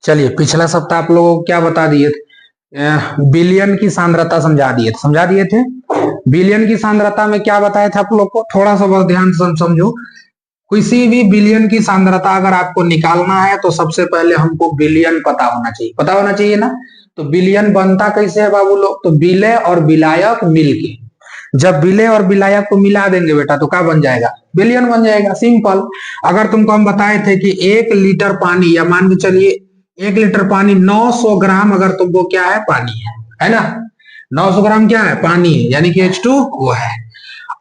चलिए, पिछला सप्ताह आप लोगों को क्या बता दिए थे? बिलियन की सांद्रता समझा दिए थे। बिलियन की सांद्रता में क्या बताया था आप लोग को? थोड़ा सा बस ध्यान से समझो। किसी भी बिलियन की सांद्रता अगर आपको निकालना है तो सबसे पहले हमको बिलियन पता होना चाहिए ना। तो बिलियन बनता कैसे है बाबू लोग? तो विलय और विलायक मिलके, जब विलय और विलायक को मिला देंगे बेटा तो क्या बन जाएगा? बिलियन बन जाएगा, सिंपल। अगर तुमको हम बताए थे कि 1 लीटर पानी, या मान के चलिए 1 लीटर पानी 900 ग्राम, अगर तुमको क्या है? पानी है ना। 900 ग्राम क्या है? पानी है, यानी कि H2 वो है।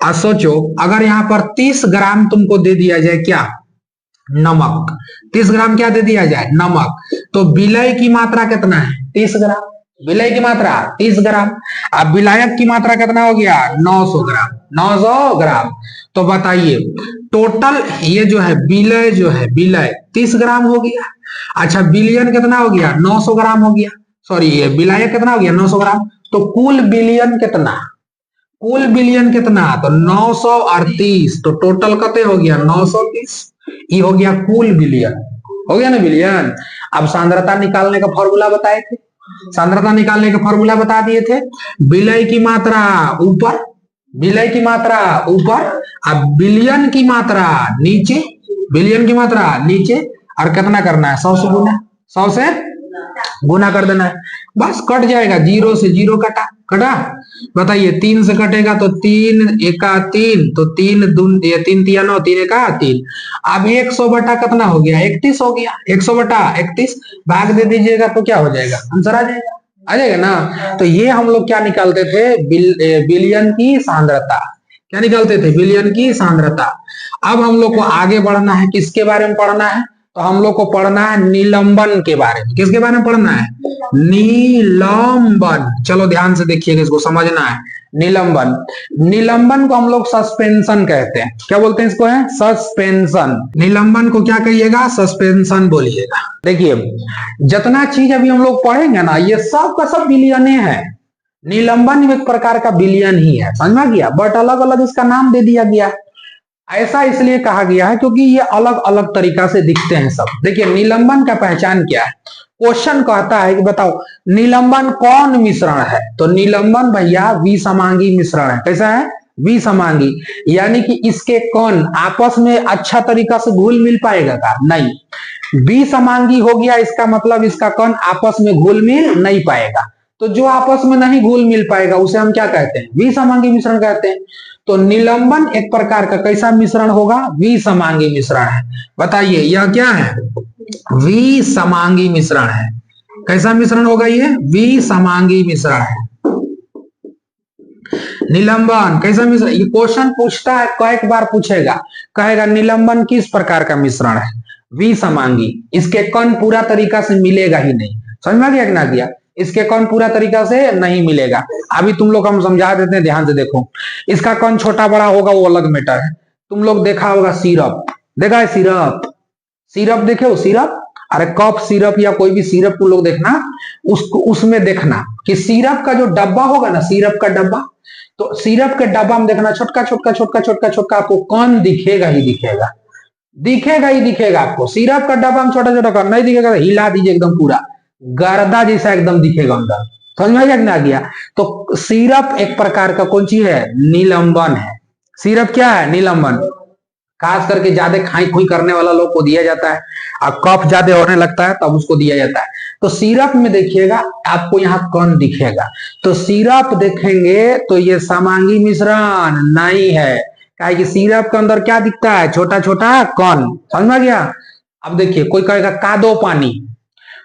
अब सोचो, अगर यहाँ पर 30 ग्राम तुमको दे दिया जाए क्या? नमक। 30 ग्राम क्या दे दिया जाए? नमक। तो विलय की मात्रा कितना है? 30 ग्राम। विलय की मात्रा 30 ग्राम। अब विलायक की मात्रा कितना हो गया? 900 ग्राम। 900 ग्राम। तो बताइए, टोटल ये जो है विलय, जो है विलय 30 ग्राम हो गया। अच्छा, बिलियन कितना हो गया? 900 ग्राम हो गया। सॉरी, ये विलायक कितना हो गया? 900 ग्राम। तो कुल बिलियन कितना? कुल बिलियन कितना? तो 938। तो टोटल कते हो गया? 930। ये हो गया कुल बिलियन। हो गया ना बिलियन। अब सांद्रता निकालने का फॉर्मूला बताए थे। सांद्रता निकालने का फॉर्मूला बता दिए थे। विलय की मात्रा ऊपर, विलय की मात्रा ऊपर, अब बिलियन की मात्रा नीचे, बिलियन की मात्रा नीचे। और कितना करना है? 100 से गुना, 100 से गुना कर देना है, बस कट जाएगा। 0 से 0 कटा, कटा। बताइए, 3 से कटेगा तो 3 एका 3, तो 3 दून, 3 तिया 9, 3 एका 3। अब 100 बटा कितना हो गया? 31 हो गया। 100 बटा 31 भाग दे दीजिएगा तो क्या हो जाएगा? आंसर आ जाएगा। आ जाएगा ना। तो ये हम लोग क्या निकालते थे? बिलियन की सांद्रता। क्या निकालते थे? बिलियन की सांद्रता। अब हम लोग को आगे बढ़ना है, किसके बारे में पढ़ना है? तो हम लोग को पढ़ना है निलंबन के बारे में। किसके बारे में पढ़ना है? निलंबन। चलो ध्यान से देखिएगा, इसको समझना है। निलंबन, निलंबन को हम लोग सस्पेंशन कहते हैं। क्या बोलते हैं इसको? है सस्पेंशन। निलंबन को क्या कहिएगा? सस्पेंशन बोलिएगा। देखिए, जितना चीज अभी हम लोग पढ़ेंगे ना, ये सब का सब बिलियने है। निलंबन एक प्रकार का बिलियन ही है, समझ में गया? बट अलग अलग इसका नाम दे दिया गया। ऐसा इसलिए कहा गया है क्योंकि ये अलग अलग तरीका से दिखते हैं सब। देखिए, निलंबन का पहचान क्या है? क्वेश्चन कहता है कि बताओ निलंबन कौन मिश्रण है? तो निलंबन भैया विसमांगी मिश्रण है। कैसा है? विसमांगी। यानी कि इसके कण आपस में अच्छा तरीका से घुल मिल पाएगा का? नहीं। विसमांगी हो गया, इसका मतलब इसका कण आपस में घुल मिल नहीं पाएगा। तो जो आपस में नहीं घुल मिल पाएगा उसे हम क्या कहते हैं? विसमांगी मिश्रण कहते हैं। तो निलंबन एक प्रकार का कैसा मिश्रण होगा? विसमांगी मिश्रण है। बताइए, यह क्या है? विसमांगी मिश्रण है। कैसा मिश्रण होगा ये? विसमांगी मिश्रण है। निलंबन कैसा मिश्रण? ये क्वेश्चन पूछता है, कई बार पूछेगा, कहेगा निलंबन किस प्रकार का मिश्रण है? विसमांगी। इसके कण पूरा तरीका से मिलेगा ही नहीं। समझ में आ गया कि ना गया? इसके कण पूरा तरीका से नहीं मिलेगा। अभी तुम लोग हम समझा देते हैं, ध्यान से देखो। इसका कण छोटा बड़ा होगा वो अलग मैटर है। तुम लोग देखा होगा सिरप, देखा है सिरप? सिरप देखे हो? सिरप, अरे कफ सिरप या कोई भी सिरप तुम लोग देखना, उसको उसमें देखना कि सिरप का जो डब्बा होगा ना, सिरप का डब्बा, तो सिरप के डब्बा में देखना छोटका छोटका छोटका छोटका छोटका आपको कण दिखेगा ही दिखेगा, दिखेगा ही दिखेगा आपको। सिरप का डब्बा में छोटा छोटा कण नहीं दिखेगा तो हिला दीजिए, एकदम पूरा गर्दा जैसा एकदम दिखेगा अंदर। समझ में आ गया कि ना गया? तो सिरप एक प्रकार का कौन चीज है? निलंबन है। सिरप क्या है? निलंबन। खास करके ज्यादा खाई खुई करने वाला लोग को दिया जाता है, और कफ ज्यादा होने लगता है तब उसको दिया जाता है। तो सिरप में देखिएगा आपको यहाँ कण दिखेगा, तो सिरप देखेंगे तो ये समांगी मिश्रण नहीं है। क्या कि सिरप के अंदर क्या दिखता है? छोटा छोटा कण। समझ में गया? अब देखिए, कोई कहेगा कादो पानी,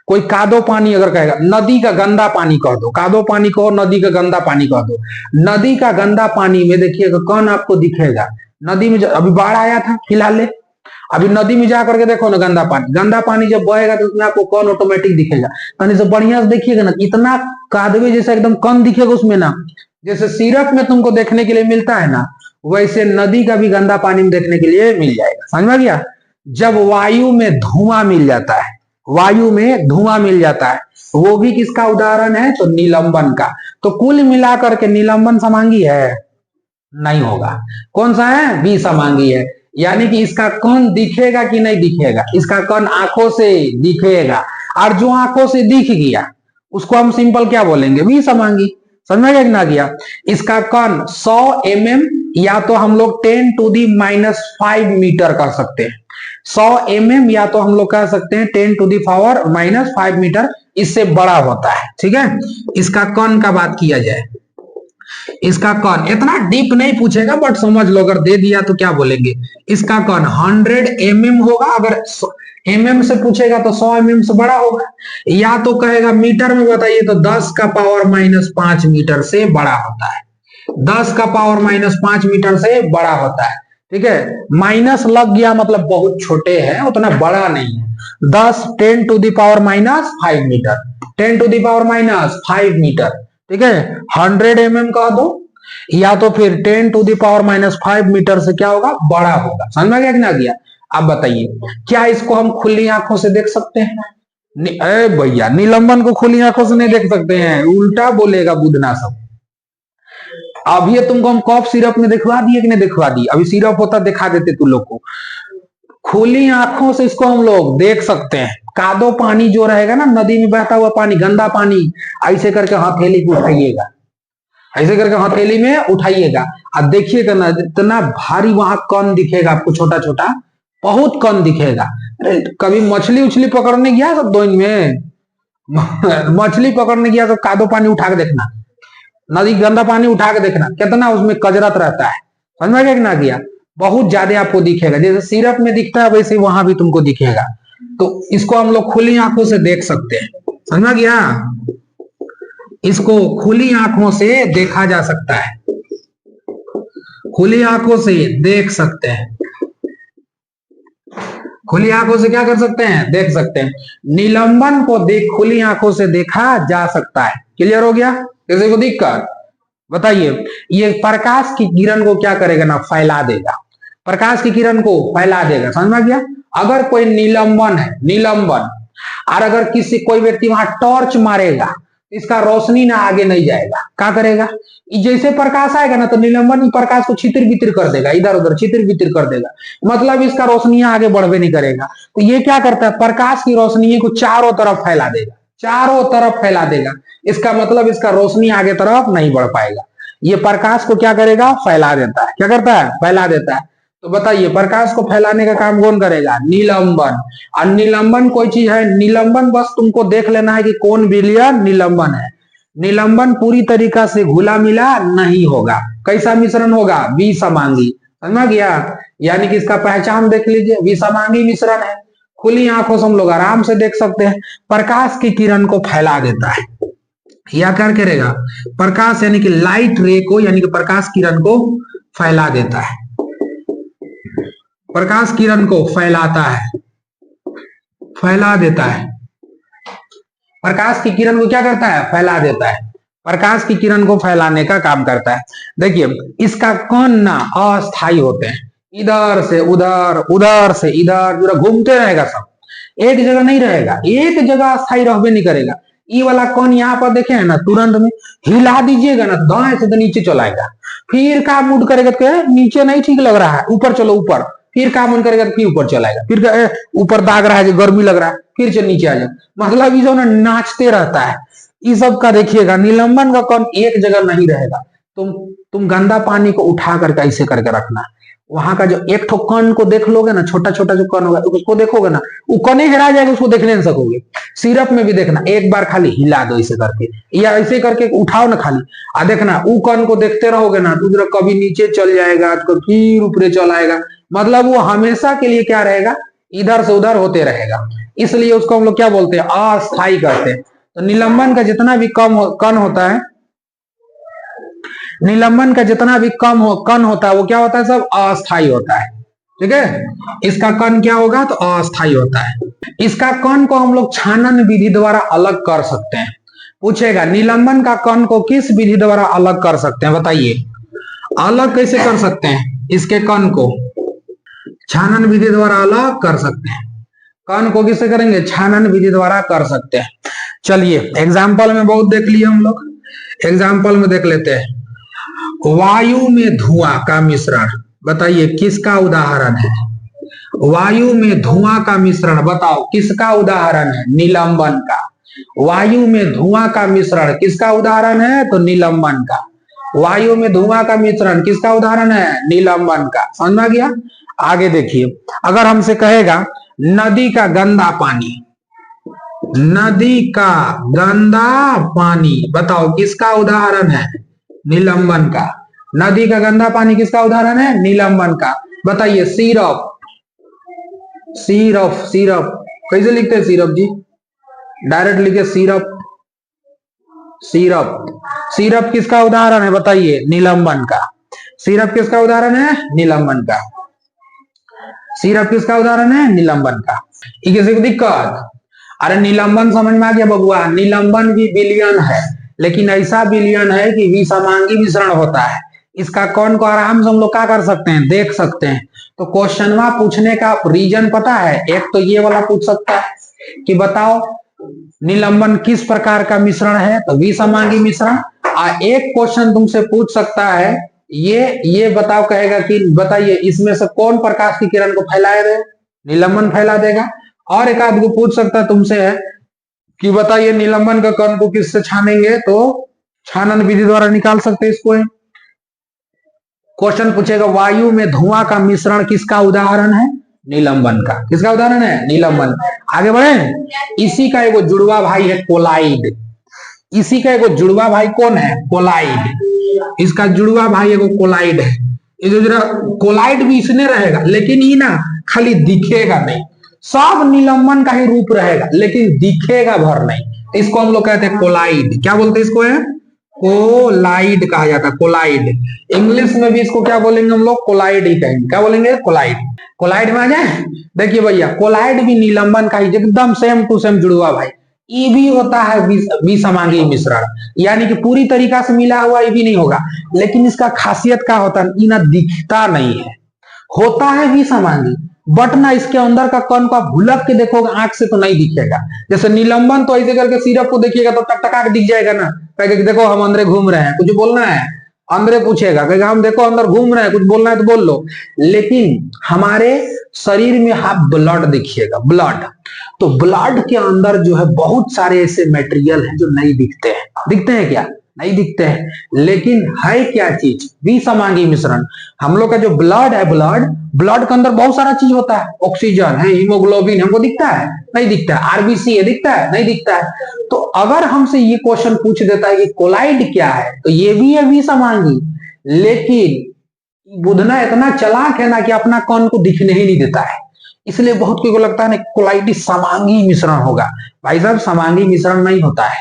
कोई कादो पानी अगर कहेगा, नदी का गंदा पानी कह दो, कादो पानी कहो, नदी का गंदा पानी कह दो। नदी का गंदा पानी में देखिएगा कौन आपको दिखेगा? नदी में अभी बाढ़ आया था फिलहाल, अभी नदी में जा करके देखो ना, गंदा पानी जब बहेगा तो उसमें आपको कौन ऑटोमेटिक दिखेगा। तनी से बढ़िया से देखिएगा ना, इतना कादवे जैसा एकदम कौन दिखेगा उसमें ना। जैसे सिरप में तुमको देखने के लिए मिलता है ना, वैसे नदी का भी गंदा पानी में देखने के लिए मिल जाएगा। समझ में गया? जब वायु में धुआं मिल जाता है, वायु में धुआं मिल जाता है, वो भी किसका उदाहरण है? तो निलंबन का। तो कुल मिलाकर के निलंबन समांगी है? नहीं होगा। कौन सा है? बी समांगी है। यानी कि इसका कण दिखेगा कि नहीं दिखेगा? इसका कण आंखों से दिखेगा, और जो आंखों से दिख गया उसको हम सिंपल क्या बोलेंगे? बी समांगी। समझ में गया कि ना गया? इसका कण 100 mm या तो हम लोग 10⁻⁵ मीटर कर सकते हैं। 100 mm या तो हम लोग कह सकते हैं 10⁻⁵ मीटर, इससे बड़ा होता है। ठीक है, इसका कण का बात किया जाए, इसका कण इतना डीप नहीं पूछेगा, बट समझ लो, अगर दे दिया तो क्या बोलेंगे? इसका कण 100 mm होगा। अगर mm से पूछेगा तो 100 mm से बड़ा होगा, या तो कहेगा मीटर में बताइए तो 10⁻⁵ मीटर से बड़ा होता है। 10⁻⁵ मीटर से बड़ा होता है। ठीक है, माइनस लग गया मतलब बहुत छोटे हैं, उतना बड़ा नहीं है। 10⁻⁵ मीटर, 10⁻⁵ मीटर। ठीक है, 100 mm कह दो, या तो फिर 10⁻⁵ मीटर से क्या होगा? बड़ा होगा। समझ में गया कि ना गया? अब बताइए, क्या इसको हम खुली आंखों से देख सकते हैं? भैया, निलंबन को खुली आंखों से नहीं देख सकते हैं, उल्टा बोलेगा बुधना सब। अब ये तुमको हम कफ सिरप में दिखवा दिए कि नहीं दिखवा दिए? अभी सिरप होता दिखा देते तुम लोग को। खुली आंखों से इसको हम लोग देख सकते हैं। कादो पानी जो रहेगा ना, नदी में बहता हुआ पानी, गंदा पानी, ऐसे करके हथेली को उठाइएगा, ऐसे करके हथेली में उठाइएगा, अब देखिएगा ना, जितना भारी वहां कण दिखेगा आपको, छोटा छोटा बहुत कण दिखेगा। अरे कभी मछली उछली पकड़ने गया सब दोइन में? मछली पकड़ने गया तो कादो पानी उठा के देखना, नदी गंदा पानी उठा के देखना, कितना उसमें कजरत रहता है। समझ में गया कि ना गया? बहुत ज्यादा आपको दिखेगा, जैसे सिरप में दिखता है वैसे वहां भी तुमको दिखेगा। तो इसको हम लोग खुली आंखों से देख सकते हैं। समझ में गया? इसको खुली आंखों से देखा जा सकता है, खुली आंखों से देख सकते हैं। खुली आंखों से क्या कर सकते हैं? देख सकते हैं। निलंबन को खुली आंखों से देखा जा सकता है। क्लियर हो गया? किसी को दिक्कत? बताइए। ये प्रकाश की किरण को क्या करेगा ना? फैला देगा। प्रकाश की किरण को फैला देगा। समझ में गया? अगर कोई निलंबन है, निलंबन, और अगर किसी कोई व्यक्ति वहां टॉर्च मारेगा, इसका रोशनी ना आगे नहीं जाएगा, क्या करेगा? जैसे प्रकाश आएगा ना तो निलंबन प्रकाश को छितिर बितिर कर देगा, इधर उधर छितिर बितिर कर देगा, मतलब इसका रोशनी आगे बढ़वे नहीं करेगा। तो ये क्या करता है? प्रकाश की रोशनी को चारों तरफ फैला देगा, चारों तरफ फैला देगा। इसका मतलब इसका रोशनी आगे तरफ नहीं बढ़ पाएगा। ये प्रकाश को क्या करेगा? फैला देता है। क्या करता है? फैला देता है। तो बताइए, प्रकाश को फैलाने का काम कौन करेगा? निलंबन। और निलंबन कोई चीज है? निलंबन बस तुमको देख लेना है कि कौन विलयन निलंबन है। निलंबन पूरी तरीका से घुला मिला नहीं होगा। कैसा मिश्रण होगा? विसमांगी। समझ गया? यानी कि इसका पहचान देख लीजिए, विसमांगी मिश्रण है। खुली आंखों से हम लोग आराम से देख सकते हैं। प्रकाश की किरण को फैला देता है, या क्या करेगा? प्रकाश यानी कि लाइट रे को, यानी कि प्रकाश किरण को फैला देता है। प्रकाश किरण को फैलाता है, फैला देता है। प्रकाश की किरण को क्या करता है? फैला देता है। प्रकाश की किरण को फैलाने का काम करता है। देखिए, इसका कण ना अस्थायी होते हैं, इधर से उधर, उधर से इधर घूमते रहेगा, सब एक जगह नहीं रहेगा, एक जगह अस्थायी रहबे नहीं करेगा। ये वाला कण यहाँ पर देखे है ना, तुरंत में हिला दीजिएगा ना, दाएं से तो नीचे चलाएगा, फिर का मूड करेगा तो नीचे नहीं ठीक लग रहा है, ऊपर चलो ऊपर, फिर का मन करेगा तो फिर ऊपर चलाएगा, फिर ऊपर दाग रहा है, गर्मी लग रहा है, फिर चल नीचे आ जाए। मतलब ये जो ना नाचते रहता है। इस सब का देखिएगा, निलंबन का कण एक जगह नहीं रहेगा। तुम गंदा पानी को उठा करके ऐसे करके रखना, वहां का जो एक ठो कण को देख लोगे ना, छोटा छोटा जो कण होगा उसको देखोगे ना, वो कण हेरा जाएगा, उसको देखने नहीं सकोगे। सिरप में भी देखना, एक बार खाली हिला दो ऐसे करके, या ऐसे करके उठाओ ना खाली, आ देखना वो कण को देखते रहोगे ना, दूसरा कभी नीचे चल जाएगा, फिर ऊपर चल आएगा। मतलब वो हमेशा के लिए क्या रहेगा? इधर से उधर होते रहेगा। इसलिए उसको हम लोग क्या बोलते हैं? अस्थायी कहते हैं। तो निलंबन का जितना भी कण होता है, निलंबन का जितना भी कण होता है, वो क्या होता है? सब अस्थायी होता है। ठीक है, इसका कण क्या होगा? तो अस्थायी होता है। इसका कण को हम लोग छानन विधि द्वारा अलग कर सकते हैं। पूछेगा निलंबन का कण को किस विधि द्वारा अलग कर सकते हैं? बताइए, अलग कैसे कर सकते हैं? इसके कण को छानन विधि द्वारा अलग कर सकते हैं। कण को किससे करेंगे, छानन विधि द्वारा कर सकते हैं। चलिए एग्जाम्पल में बहुत देख लिए हम लोग, एग्जाम्पल में देख लेते हैं। वायु में धुआं का मिश्रण, बताइए किसका उदाहरण है। वायु में धुआं का मिश्रण बताओ किसका उदाहरण है, निलंबन का। वायु में धुआं का मिश्रण किसका उदाहरण है, तो निलंबन का। वायु में धुआं का मिश्रण किसका उदाहरण है, निलंबन का। समझ में आ गया। आगे देखिए, अगर हमसे कहेगा नदी का गंदा पानी, नदी का गंदा पानी बताओ किसका उदाहरण है, निलंबन का। नदी का गंदा पानी किसका उदाहरण है, निलंबन का। बताइए सिरप, सिरप, सिरप कैसे लिखते हैं सिरप जी, डायरेक्ट लिखे सिरप, सिरप। सिरप किसका उदाहरण है बताइए, निलंबन का। सिरप किसका उदाहरण है, निलंबन का। सिरप किसका उदाहरण है, निलंबन का। किसी को दिक्कत, अरे निलंबन समझ में आ गया बबुआ। निलंबन भी विलयन है, लेकिन ऐसा विलयन है कि विसमांगी मिश्रण होता है। इसका कौन को आराम से हम लोग क्या कर सकते हैं, देख सकते हैं। तो क्वेश्चन पूछने का रीजन पता है, एक तो ये वाला पूछ सकता है कि बताओ निलंबन किस प्रकार का मिश्रण है, तो विसमांगी मिश्रण। एक क्वेश्चन तुमसे पूछ सकता है ये बताओ, कहेगा कि बताइए इसमें से कौन प्रकाश की किरण को फैलाए दे, निलंबन फैला देगा। और एक आदमी को पूछ सकता है तुमसे है कि बताइए निलंबन का कण को किससे छानेंगे, तो छानन विधि द्वारा निकाल सकते हैं इसको। क्वेश्चन पूछेगा वायु में धुआं का मिश्रण किसका उदाहरण है, निलंबन का। किसका उदाहरण है, निलंबन। आगे बढ़े, इसी का एगो जुड़वा भाई है कोलाइड। इसी का एगो जुड़वा भाई कौन है, कोलाइड। इसका जुड़वा भाई एगो कोलाइड है। ये जो जरा कोलाइड भी इसने रहेगा, लेकिन ये ना खाली दिखेगा नहीं, सब निलंबन का ही रूप रहेगा, लेकिन दिखेगा भर नहीं। इसको हम लोग कहते हैं कोलाइड। क्या बोलते हैं इसको, है कोलाइड कहा जाता है, कोलाइड। इंग्लिश में भी इसको क्या बोलेंगे हम लोग, कोलाइड ही कहेंगे। क्या बोलेंगे, कोलाइड। कोलाइड में आ जाए, देखिए भैया कोलाइड भी निलंबन का ही एकदम सेम टू सेम जुड़वा भाई। ये भी होता है विसमांगी मिश्रण, यानी कि पूरी तरीका से मिला हुआ ये भी नहीं होगा, लेकिन इसका खासियत क्या होता है, ये ना दिखता नहीं है, होता है विसमांगी, बट ना इसके अंदर का कण को आप भुलक के देखोगे आंख से तो नहीं दिखेगा। जैसे निलंबन तो ऐसे करके सिरप को देखिएगा तो टकटका के दिख जाएगा ना, कहेगा देखो हम अंदर घूम रहे हैं, कुछ बोलना है अंदर पूछेगा, कहेगा हम देखो अंदर घूम रहे हैं, कुछ बोलना है तो बोल लो। लेकिन हमारे शरीर में आप ब्लड देखिएगा, ब्लड, तो ब्लड के अंदर जो है बहुत सारे ऐसे मटेरियल हैं जो नहीं दिखते हैं। दिखते हैं क्या, नहीं दिखते हैं, लेकिन है क्या चीज, विसमांगी मिश्रण। हम लोग का जो ब्लड है, ब्लड के अंदर बहुत सारा चीज होता है, ऑक्सीजन है, हीमोग्लोबिन हमको दिखता है, नहीं दिखता है, आरबीसी है, दिखता है, नहीं दिखता है। तो अगर हमसे ये क्वेश्चन पूछ देता है कि कोलाइड क्या है, तो ये भी है विसमांगी, लेकिन बुधना इतना चालाक है ना कि अपना कण को दिखने ही नहीं देता है। इसलिए बहुत को लगता है ना कोलाइड समांगी मिश्रण होगा। भाई साहब समांगी मिश्रण नहीं होता है,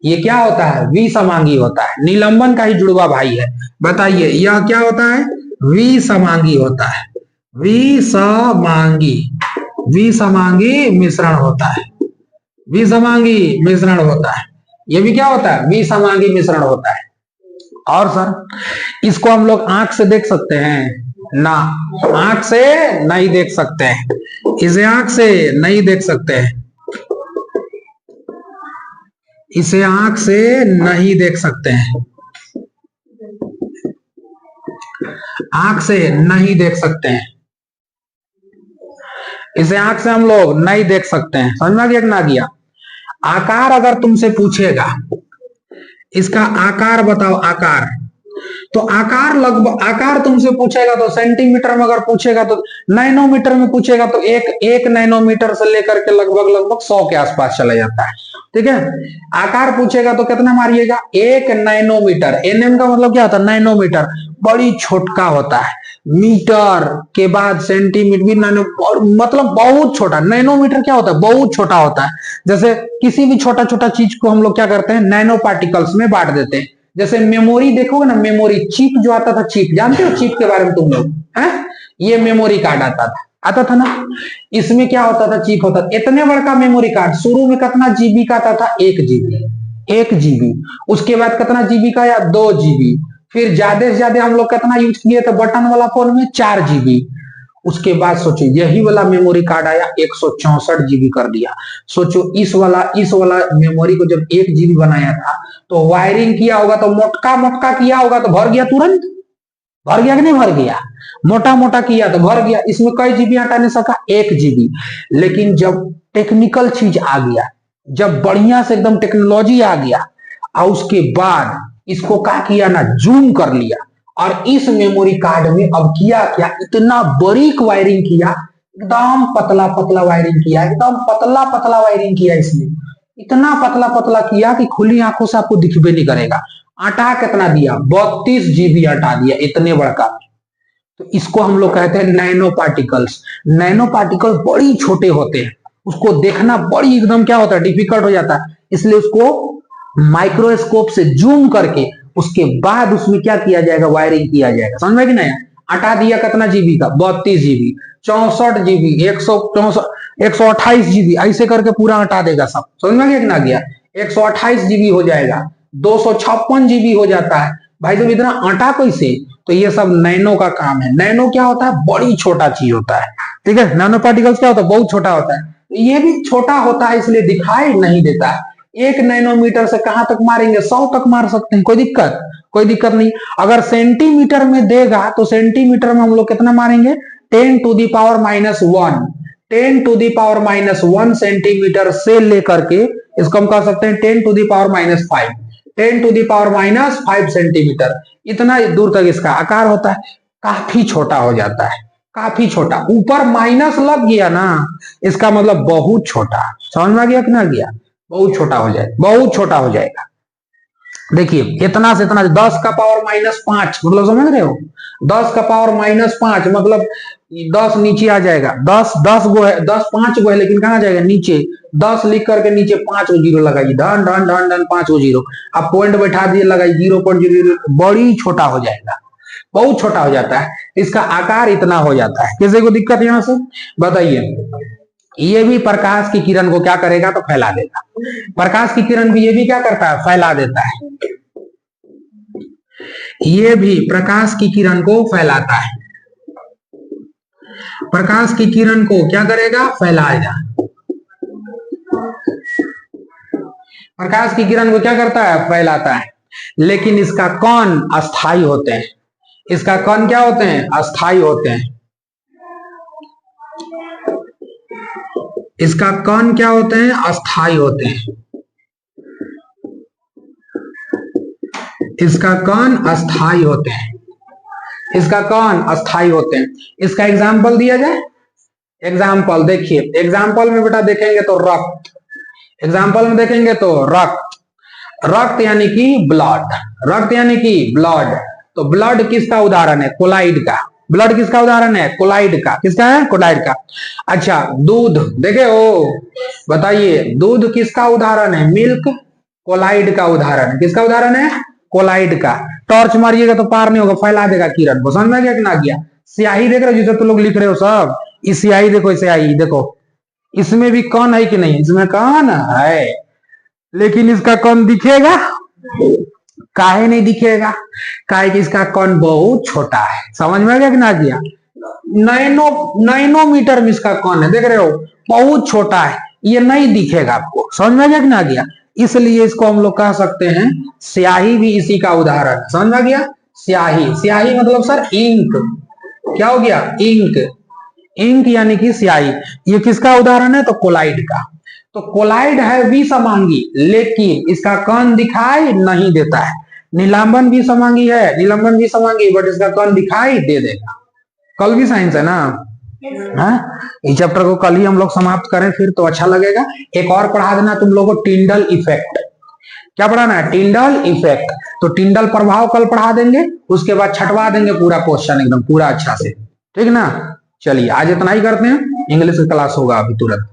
ये क्या होता है, विसमांगी होता है। निलंबन का ही जुड़वा भाई है। बताइए यह क्या होता है, विसमांगी होता है, विसमांगी, विसमांगी मिश्रण होता है, विसमांगी मिश्रण होता है। ये भी क्या होता है, विसमांगी मिश्रण होता है। और सर इसको हम लोग आंख से देख सकते हैं ना, आंख से नहीं देख सकते हैं, इसे आंख से नहीं देख सकते हैं, इसे आंख से नहीं देख सकते हैं, आंख से नहीं देख सकते हैं, इसे आंख से हम लोग नहीं देख सकते हैं। समझ में आ गया कि ना गया। आकार अगर तुमसे पूछेगा, इसका आकार बताओ, आकार, तो आकार लगभग, आकार तुमसे पूछेगा तो सेंटीमीटर में, अगर पूछेगा तो नैनोमीटर में पूछेगा तो एक नैनोमीटर से लेकर के लगभग 100 के आसपास चला जाता है। ठीक है, आकार पूछेगा तो कितना मारिएगा, 1 नैनोमीटर। एनएम का मतलब क्या होता है, नैनोमीटर, बड़ी छोटा होता है। मीटर के बाद सेंटीमीटर भी नैनो, मतलब बहुत छोटा। नैनोमीटर क्या होता है, बहुत छोटा होता है। जैसे किसी भी छोटा छोटा चीज को हम लोग क्या करते हैं, नैनो पार्टिकल्स में बांट देते हैं। जैसे मेमोरी देखोगे ना, मेमोरी चिप जो आता था, चिप जानते हो चिप के बारे में तुम लोग, है ये मेमोरी कार्ड आता था ना। इसमें क्या होता था, चिप होता था, इतने बड़का मेमोरी कार्ड। शुरू में कितना जीबी का आता था, 1 जीबी, 1 जीबी। उसके बाद कितना जीबी का, या 2 जीबी। फिर ज्यादा से ज्यादा हम लोग कितना यूज किए थे बटन वाला फोन में, 4 जीबी। उसके बाद सोचो यही वाला मेमोरी कार्ड आया 164 जीबी कर दिया। सोचो इस वाला मेमोरी को जब 1 जीबी बनाया था तो वायरिंग किया होगा तो मोटका मोटका किया होगा तो भर गया, तुरंत भर गया कि नहीं भर गया, मोटा मोटा किया तो भर गया। इसमें कई जीबी हटाने सका, 1 जीबी। लेकिन जब टेक्निकल चीज आ गया, जब बढ़िया से एकदम टेक्नोलॉजी आ गया और उसके बाद इसको क्या किया ना, जूम कर लिया और इस मेमोरी कार्ड में अब किया क्या, इतना बारीक वायरिंग किया, एकदम पतला पतला वायरिंग किया, एकदम पतला पतला वायरिंग किया। इसमें इतना पतला पतला किया कि खुली आंखों से आपको दिखबे नहीं करेगा। आटा कितना दिया, 32 जीबी आटा दिया, इतने बड़का। तो इसको हम लोग कहते हैं नैनो पार्टिकल्स। नैनो पार्टिकल बड़ी छोटे होते हैं, उसको देखना बड़ी एकदम क्या होता है, डिफिकल्ट हो जाता है। इसलिए उसको माइक्रोस्कोप से जूम करके उसके बाद उसमें क्या किया जाएगा, वायरिंग किया जाएगा। समझ में कि नहीं? आटा दिया कितना जीबी का, 32 जीबी, 64 जीबी, 128 जीबी, ऐसे करके पूरा हटा देगा सब। समझ में गया कि ना गया? 128 जीबी हो जाएगा, 256 जीबी हो जाता है। भाई जब इतना आटा कैसे? तो ये सब नैनो का काम है। नैनो क्या होता है, बड़ी छोटा चीज होता है, ठीक है। नैनो पार्टिकल्स क्या होता है, बहुत छोटा होता है। ये भी छोटा होता है इसलिए दिखाई नहीं देता है। 1 नैनोमीटर से कहां तक मारेंगे, 100 तक मार सकते हैं, कोई दिक्कत नहीं। अगर सेंटीमीटर में देगा तो सेंटीमीटर में हम लोग कितना मारेंगे, 10 to the power -1, 10 to the power -1 centimetre से लेकर के इसको हम कह सकते हैं 10 to the power -5, 10 to the power -5 centimetre. इतना दूर तक इसका आकार होता है। काफी छोटा हो जाता है, काफी छोटा। ऊपर माइनस लग गया ना, इसका मतलब बहुत छोटा। समझ में गया कि ना गया? बहुत छोटा हो जाएगा, बहुत छोटा हो जाएगा। देखिए इतना से इतना 10 का पावर -5, मतलब समझ रहे हो, 10 का पावर -5 मतलब 10 नीचे आ जाएगा। 10 गो है, 10 5 गो है, लेकिन कहां जाएगा, नीचे। 10 लिख करके नीचे 5 जीरो लगाइए, धन धन धन धन 5 जीरो। अब पॉइंट बैठा दिए, लगाइए 0.00, बड़ी छोटा हो जाएगा, बहुत छोटा हो जाता है। इसका आकार इतना हो जाता है। किसी को दिक्कत यहां से बताइए? ये भी प्रकाश की किरण को क्या करेगा, तो फैला देगा। प्रकाश की किरण भी ये भी क्या करता है, फैला देता है। ये भी प्रकाश की किरण को फैलाता है। प्रकाश की किरण को क्या करेगा, फैलाएगा। प्रकाश की किरण को क्या करता है, फैलाता है। लेकिन इसका कण अस्थाई होते हैं। इसका कण क्या होते हैं, अस्थाई होते हैं। इसका कण क्या होते हैं, अस्थाई होते हैं। इसका कण अस्थाई होते हैं। इसका कण अस्थाई होते हैं। इसका एग्जाम्पल दिया जाए। एग्जाम्पल देखिए, एग्जाम्पल में बेटा देखेंगे तो रक्त, एग्जाम्पल में देखेंगे तो रक्त, रक्त यानी कि ब्लड, रक्त यानी कि ब्लड। तो ब्लड किसका उदाहरण है, कोलाइड का। ब्लड किसका उदाहरण है, कोलाइड का। किसका है, कोलाइड का। अच्छा दूध देखे हो, बताइए दूध किसका उदाहरण है, मिल्क, कोलाइड का उदाहरण। किसका उदाहरण है, कोलाइड का। टॉर्च मारिएगा तो पार नहीं होगा, फैला देगा किरण को। समझ में गया कि ना गया? स्याही देख रहे हो जिसे तुम लोग लिख रहे हो सब, इस स्याही देखो, स्याही देखो, इसमें भी कण है कि नहीं, इसमें कण है, लेकिन इसका कण दिखेगा, काहे नहीं दिखेगा, काहे कि इसका कण बहुत छोटा है। समझ में गया कि ना गया? नैनोमीटर में इसका कण है, देख रहे हो, बहुत छोटा है, ये नहीं दिखेगा आपको। समझ में गया कि ना गया? इसलिए इसको हम लोग कह सकते हैं स्याही भी इसी का उदाहरण। समझ में गया? स्याही, स्याही मतलब सर इंक। क्या हो गया, इंक, इंक यानी कि स्याही। ये किसका उदाहरण है, तो कोलाइड का। तो कोलाइड है विसमांगी, लेकिन इसका कण दिखाई नहीं देता है। निलंबन विसमांगी है, निलंबन विसमांगी, बट इसका कण दिखाई दे देगा। कल भी साइंस है ना, इस चैप्टर को कल ही हम लोग समाप्त करें फिर तो अच्छा लगेगा। एक और पढ़ा देना तुम लोगों को, टिंडल इफेक्ट। क्या पढ़ाना है, टिंडल इफेक्ट। तो टिंडल प्रभाव कल पढ़ा देंगे, उसके बाद छटवा देंगे पूरा क्वेश्चन एकदम पूरा अच्छा से, ठीक ना। चलिए आज इतना ही करते हैं, इंग्लिश की क्लास होगा अभी तुरंत।